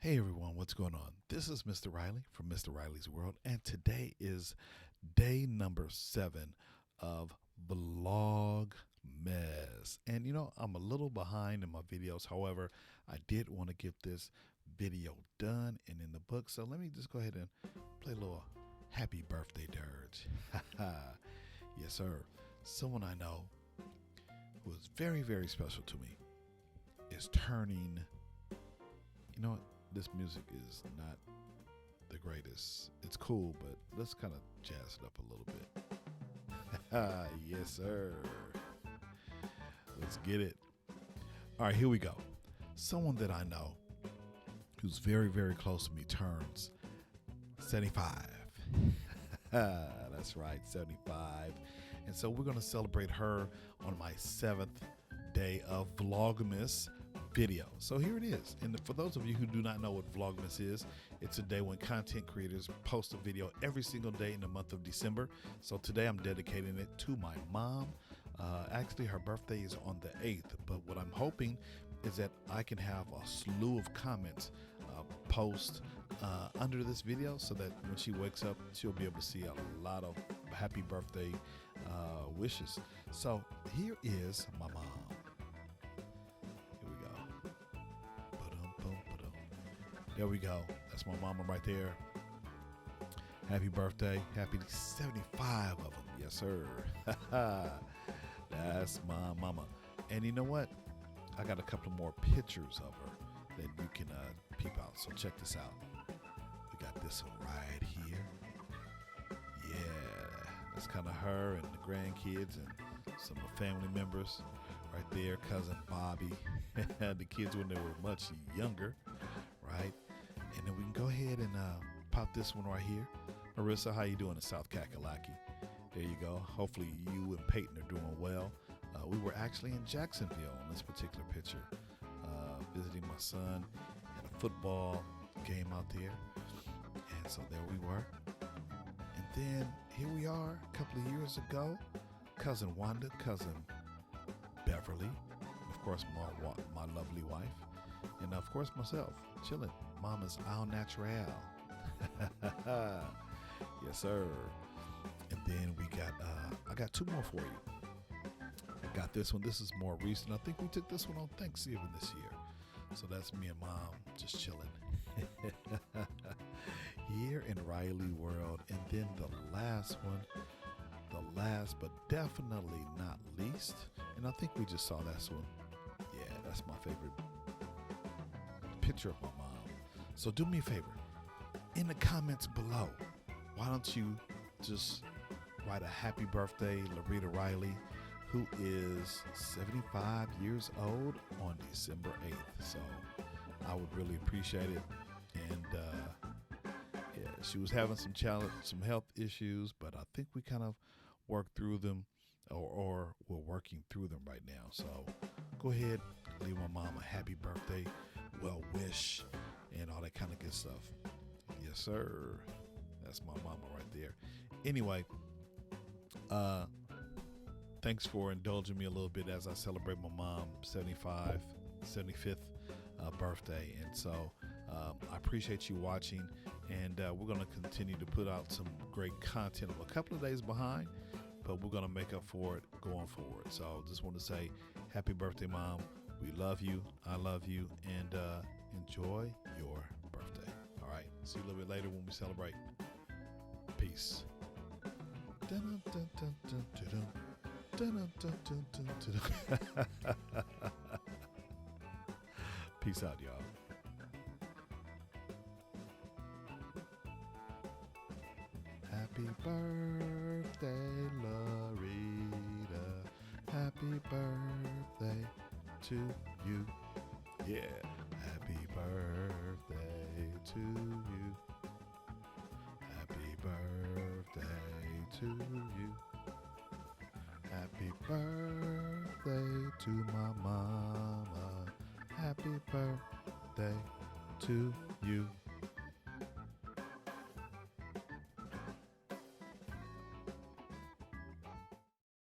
Hey everyone, what's going on? This is Mr. Riley from MrRileysWorld, and today is day number 7 of VLOGMAS. And I'm a little behind in my videos. However, I did want to get this video done and in the book. So let me just go ahead and play a little happy birthday dirge. Yes, sir. Someone I know who is very, very special to me is turning. You know what? This music is not the greatest. It's cool, but let's kind of jazz it up a little bit. Yes, sir. Let's get it. All right, here we go. Someone that I know who's very, very close to me turns 75. That's right, 75. And so we're going to celebrate her on my 7th day of Vlogmas video. So here it is. And for those of you who do not know what Vlogmas is, it's a day when content creators post a video every single day in the month of December. So today I'm dedicating it to my mom. Actually, her birthday is on the 8th, but what I'm hoping is that I can have a slew of comments post under this video so that when she wakes up, she'll be able to see a lot of happy birthday wishes. So here is my mom. There we go. That's my mama right there. Happy birthday. Happy 75 of them. Yes, sir. That's my mama. And you know what? I got a couple more pictures of her that you can peep out. So check this out. We got this one right here. Yeah. That's kind of her and the grandkids and some of the family members right there. Cousin Bobby. The kids when they were much younger. Right? And then we can go ahead and pop this one right here. Marissa, how you doing in South Kakalaki? There you go. Hopefully you and Peyton are doing well. We were actually in Jacksonville on this particular picture, visiting my son at a football game out there. And so there we were. And then here we are a couple of years ago. Cousin Wanda, cousin Beverly, of course my lovely wife, and of course myself, chilling. Mama's au naturel. Yes, sir. And then we got, I got two more for you. I got this one. This is more recent. I think we took this one on Thanksgiving this year. So that's me and mom just chilling here in Riley World. And then the last one, the last but definitely not least, and I think we just saw this one. Yeah, that's my favorite picture of my mom. So do me a favor, in the comments below, why don't you just write a happy birthday, Larita Riley, who is 75 years old on December 8th. So I would really appreciate it. And yeah, she was having some health issues, but I think we kind of worked through them, or we're working through them right now. So go ahead, leave my mom a happy birthday, well wish, and all that kind of good stuff. Yes, sir. That's my mama right there. Anyway, thanks for indulging me a little bit as I celebrate my mom's 75th birthday. And so I appreciate you watching, and we're going to continue to put out some great content. I'm a couple of days behind, but we're going to make up for it going forward. So just want to say happy birthday, Mom. We love you. I love you. And enjoy your birthday. All right. See you a little bit later when we celebrate. Peace. Peace out, y'all. Happy birthday, Larita. Happy birthday to you. Yeah. Happy birthday to you. Happy birthday to you. Happy birthday to my mama. Happy birthday to you.